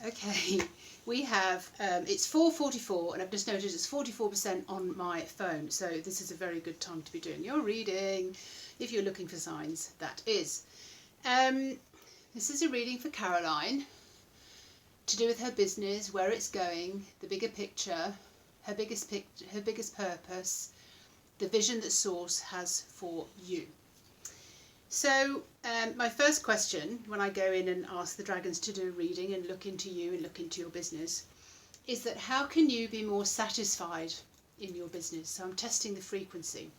Okay, we have, it's 4:44 and I've just noticed it's 44% on my phone, so this is a very good time to be doing your reading, if you're looking for signs, that is. Um, this is a reading for Caroline, to do with her business, where it's going, the bigger picture, her biggest purpose, the vision that Source has for you. So my first question when I go in and ask the dragons to do a reading and look into you and look into your business is that how can you be more satisfied in your business? So I'm testing the frequency,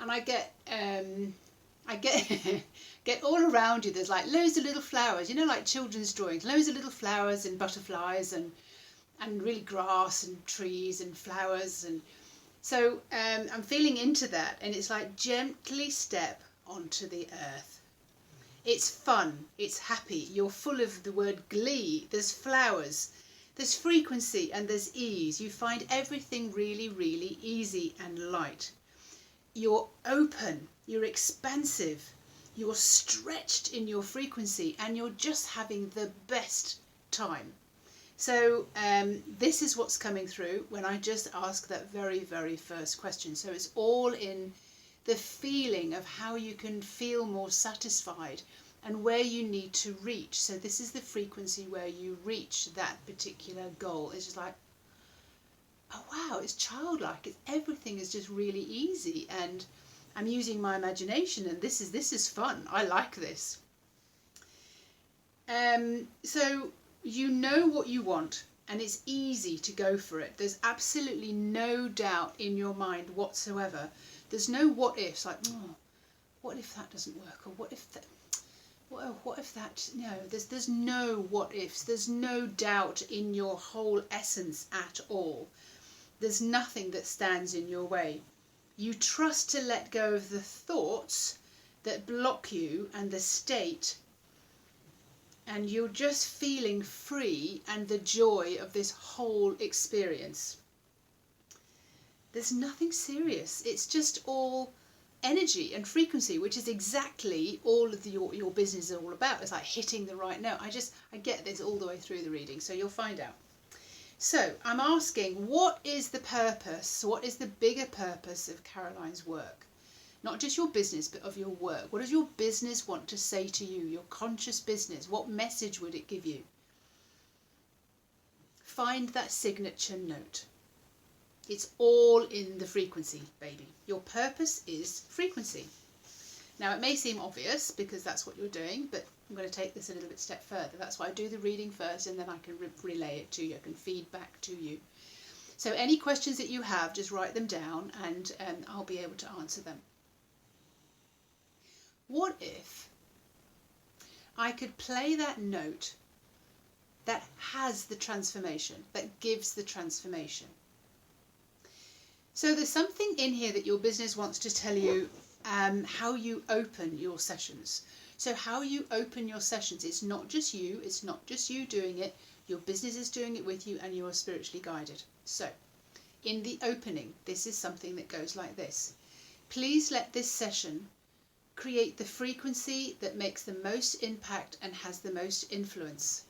and I get get all around you. There's like loads of little flowers, you know, like children's drawings, loads of little flowers and butterflies and really grass and trees and flowers, and so I'm feeling into that, and it's like gently step onto the earth. It's fun, it's happy, you're full of the word glee, there's flowers, there's frequency, and there's ease. You find everything really, really easy and light. You're open, you're expansive, you're stretched in your frequency, and you're just having the best time. So this is what's coming through when I just ask that very, very first question. So it's all in the feeling of how you can feel more satisfied and where you need to reach. So this is the frequency where you reach that particular goal. It's just like, oh wow, it's childlike. Everything is just really easy, and I'm using my imagination, and this is fun. I like this. So you know what you want, and it's easy to go for it. There's absolutely no doubt in your mind whatsoever. There's no what ifs, like, oh, what if that doesn't work, or what if that, what if that, no, there's no what ifs. There's no doubt in your whole essence at all. There's nothing that stands in your way. You trust to let go of the thoughts that block you and the state, and you're just feeling free and the joy of this whole experience. There's nothing serious. It's just all energy and frequency, which is exactly all of your business is all about. It's like hitting the right note. I get this all the way through the reading, so you'll find out. So I'm asking, what is the purpose? What is the bigger purpose of Caroline's work? Not just your business, but of your work. What does your business want to say to you? Your conscious business. What message would it give you? Find that signature note. It's all in the frequency, baby. Your purpose is frequency. Now, it may seem obvious because that's what you're doing, but I'm going to take this a little bit step further. That's why I do the reading first, and then I can relay it to you. I can feed back to you. So any questions that you have, just write them down, and I'll be able to answer them. What if I could play that note that has the transformation, that gives the transformation? So there's something in here that your business wants to tell you how you open your sessions. So how you open your sessions, it's not just you doing it, your business is doing it with you, and you are spiritually guided. So in the opening, this is something that goes like this. Please let this session create the frequency that makes the most impact and has the most influence.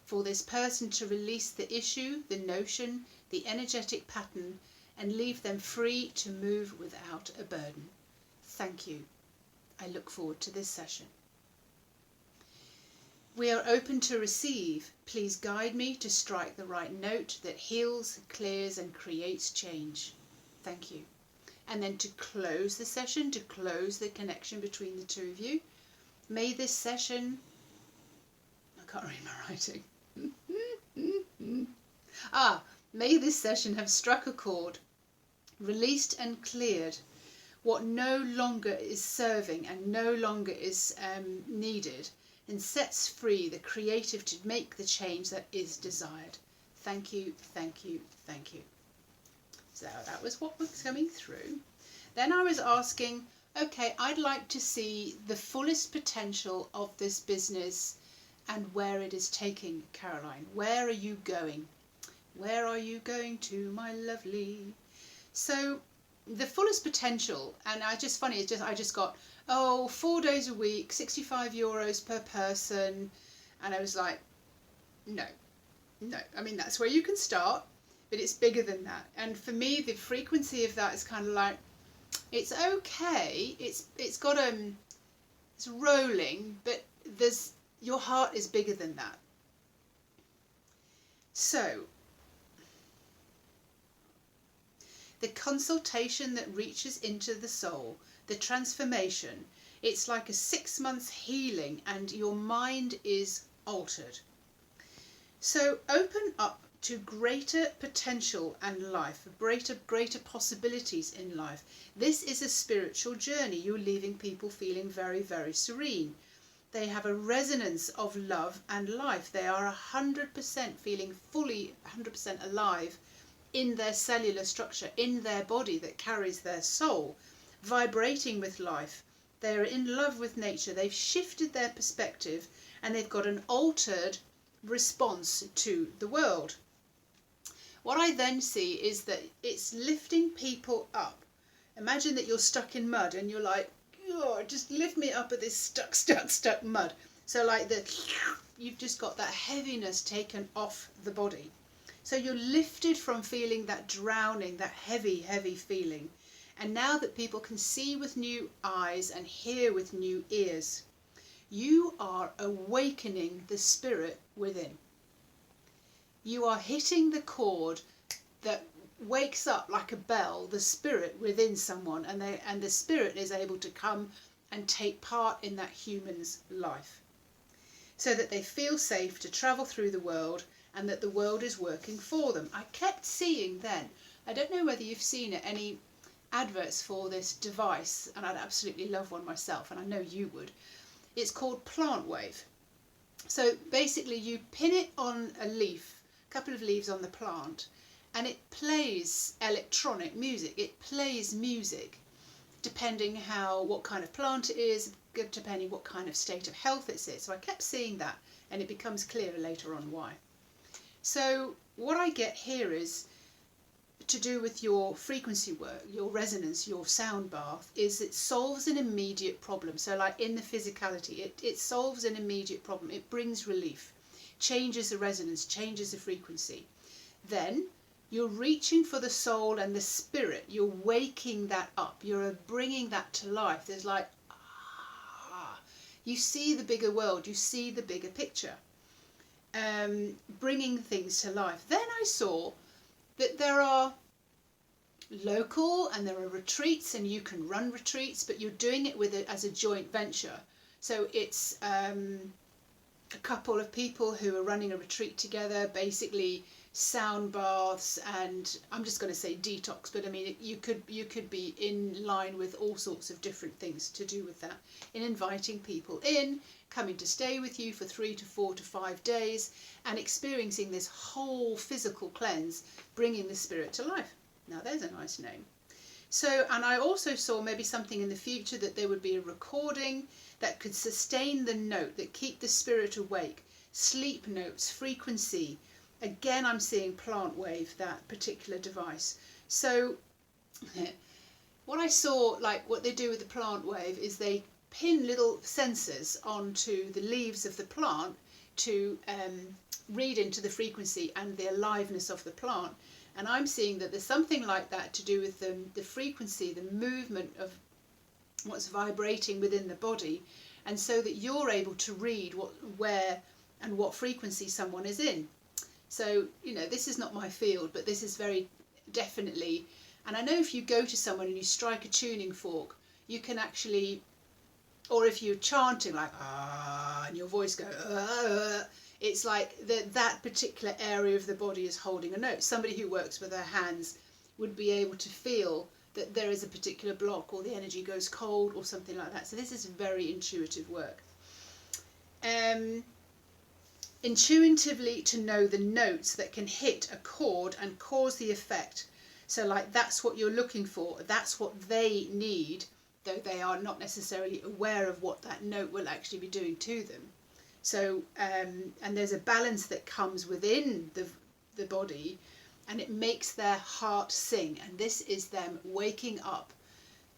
For this person to release the issue, the notion, the energetic pattern, and leave them free to move without a burden. Thank you. I look forward to this session. We are open to receive. Please guide me to strike the right note that heals, clears, and creates change. Thank you. And then to close the session, to close the connection between the two of you, may this session, I can't read my writing. May this session have struck a chord, released and cleared what no longer is serving and no longer is needed, and sets free the creative to make the change that is desired. Thank you, thank you, thank you. So that was what was coming through. Then I was asking, okay, I'd like to see the fullest potential of this business and where it is taking Caroline. Where are you going? Where are you going to, my lovely? So the fullest potential, and I just got oh, 4 days a week, €65 per person. And I was like, no. I mean, that's where you can start, but it's bigger than that. And for me, the frequency of that is kind of like, it's okay. It's got it's rolling, but your heart is bigger than that. So the consultation that reaches into the soul, the transformation, it's like a 6 months healing, and your mind is altered. So open up to greater potential and life, greater possibilities in life. This is a spiritual journey. You're leaving people feeling very, very serene. They have a resonance of love and life. They are 100% feeling fully 100% alive in their cellular structure, in their body that carries their soul, vibrating with life. They're in love with nature. They've shifted their perspective, and they've got an altered response to the world. What I then see is that it's lifting people up. Imagine that you're stuck in mud and you're like, oh, just lift me up at this stuck mud. So like you've just got that heaviness taken off the body. So you're lifted from feeling that drowning, that heavy feeling. And now that people can see with new eyes and hear with new ears, you are awakening the spirit within. You are hitting the chord that wakes up like a bell the spirit within someone, and the spirit is able to come and take part in that human's life, so that they feel safe to travel through the world, and that the world is working for them. I kept seeing then, I don't know whether you've seen it, any adverts for this device, and I'd absolutely love one myself, and I know you would. It's called Plant Wave. So basically you pin it on a leaf, a couple of leaves on the plant, and it plays electronic music. It plays music depending what kind of plant it is, depending what kind of state of health it's in. So I kept seeing that, and it becomes clearer later on why. So what I get here is to do with your frequency work, your resonance, your sound bath, is it solves an immediate problem. So like in the physicality, it solves an immediate problem. It brings relief, changes the resonance, changes the frequency. Then you're reaching for the soul and the spirit. You're waking that up. You're bringing that to life. There's like, you see the bigger world. You see the bigger picture. Bringing things to life. Then I saw that there are local and there are retreats, and you can run retreats, but you're doing it with it as a joint venture. So it's a couple of people who are running a retreat together, basically sound baths, and I'm just going to say detox, but I mean you could be in line with all sorts of different things to do with that, in inviting people in, coming to stay with you for 3 to 4 to 5 days, and experiencing this whole physical cleanse, bringing the spirit to life. Now there's a nice name. So, and I also saw maybe something in the future that there would be a recording that could sustain the note, that keep the spirit awake, sleep notes, frequency. Again, I'm seeing Plant Wave, that particular device. So what I saw, like what they do with the Plant Wave, is they pin little sensors onto the leaves of the plant to read into the frequency and the aliveness of the plant. And I'm seeing that there's something like that to do with the frequency, the movement of what's vibrating within the body, and so that you're able to read where and what frequency someone is in. So, you know, this is not my field, but this is very definitely, and I know if you go to someone and you strike a tuning fork, you can actually, or if you're chanting like, and your voice goes, it's like that particular area of the body is holding a note. Somebody who works with their hands would be able to feel that there is a particular block, or the energy goes cold or something like that. So this is very intuitive work. Intuitively to know the notes that can hit a chord and cause the effect. So like that's what you're looking for, that's what they need, though they are not necessarily aware of what that note will actually be doing to them. So and there's a balance that comes within the body, and it makes their heart sing, and this is them waking up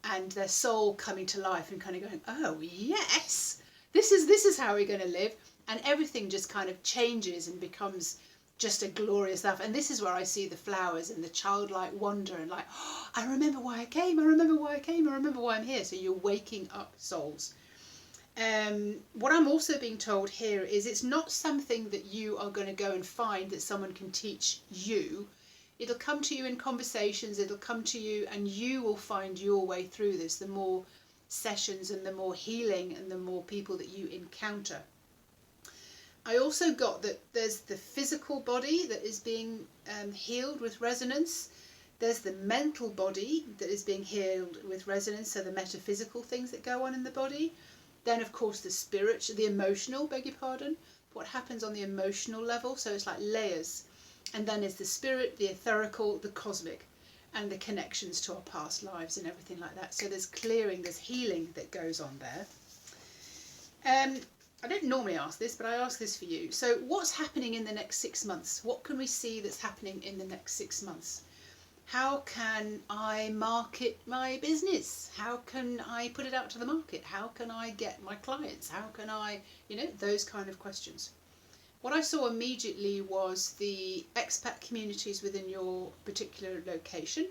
and their soul coming to life and kind of going, oh yes, this is how we're going to live, and everything just kind of changes and becomes just a glorious stuff. And this is where I see the flowers and the childlike wonder and like, oh, I remember why I came, I remember why I came, I remember why I'm here. So you're waking up souls. What I'm also being told here is it's not something that you are going to go and find that someone can teach you. It'll come to you in conversations, it'll come to you, and you will find your way through this. The more sessions and the more healing and the more people that you encounter. I also got that there's the physical body that is being healed with resonance. There's the mental body that is being healed with resonance, so the metaphysical things that go on in the body. Then, of course, the spiritual, the emotional, beg your pardon, what happens on the emotional level. So it's like layers. And then there's the spirit, the etherical, the cosmic, and the connections to our past lives and everything like that. So there's clearing, there's healing that goes on there. I don't normally ask this, but I ask this for you. So what's happening in the next 6 months? What can we see that's happening in the next 6 months? How can I market my business? How can I put it out to the market? How can I get my clients? How can I, those kind of questions. What I saw immediately was the expat communities within your particular location,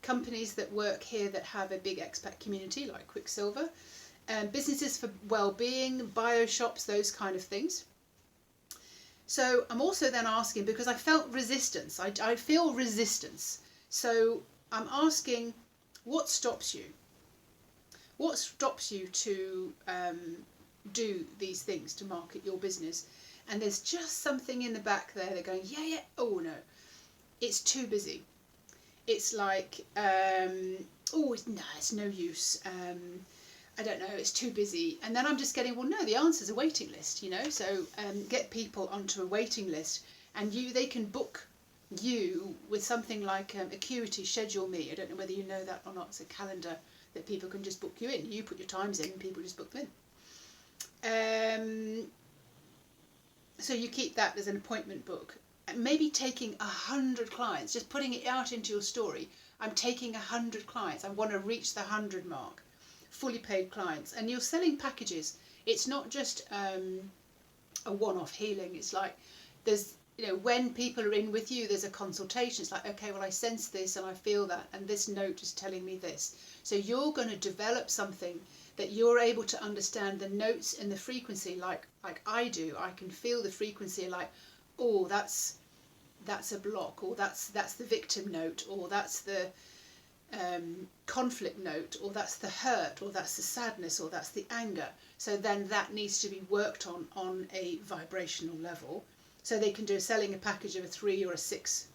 companies that work here that have a big expat community like Quicksilver, businesses for well-being, bio shops, those kind of things. So I'm also then asking, because I felt resistance, I feel resistance. So I'm asking, what stops you? What stops you to do these things, to market your business? And there's just something in the back there, they're going, yeah, oh no, it's too busy. It's like, it's no use. I don't know, it's too busy. And then I'm just getting, well, no, the answer's a waiting list, So get people onto a waiting list, and they can book you with something like Acuity Schedule Me. I don't know whether you know that or not. It's a calendar that people can just book you in. You put your times in and people just book them in. So you keep that as an appointment book. Maybe taking 100 clients, just putting it out into your story. I'm taking 100 clients. I want to reach the 100 mark. Fully paid clients. And you're selling packages. It's not just a one-off healing. It's like there's, when people are in with you, there's a consultation. It's like, okay, well, I sense this and I feel that, and this note is telling me this. So you're going to develop something that you're able to understand the notes and the frequency like I do. I can feel the frequency like, oh, that's a block, or that's the victim note, or that's the conflict note, or that's the hurt, or that's the sadness, or that's the anger. So then that needs to be worked on a vibrational level. So they can do selling a package of a 3 or a 6.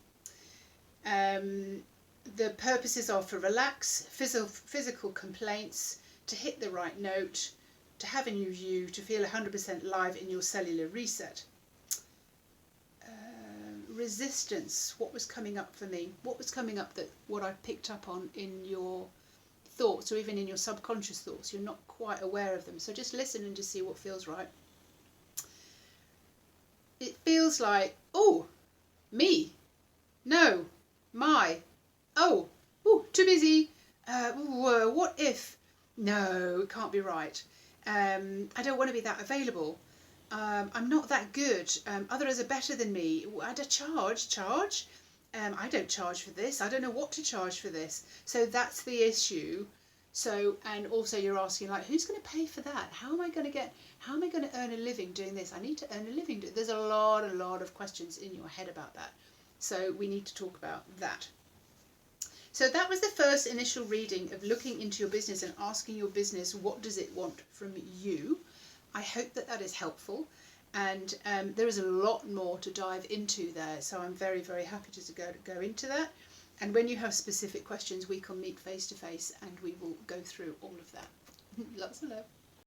The purposes are for relax, physical complaints, to hit the right note, to have a new view, to feel 100% live in your cellular reset. Resistance, what was coming up for me? What was coming up what I picked up on in your thoughts, or even in your subconscious thoughts? You're not quite aware of them. So just listen and just see what feels right. It feels like, oh, me, no, my, oh, too busy, what if, no, it can't be right, I don't want to be that available, I'm not that good, others are better than me, I'd charge, I don't charge for this, I don't know what to charge for this. So that's the issue. So, and also you're asking, like, who's going to pay for that? How am I going to earn a living doing this? I need to earn a living. There's a lot of questions in your head about that. So we need to talk about that. So that was the first initial reading of looking into your business and asking your business, what does it want from you? I hope that is helpful. And there is a lot more to dive into there. So I'm very, very happy to go into that. And when you have specific questions, we can meet face to face and we will go through all of that. Lots of love.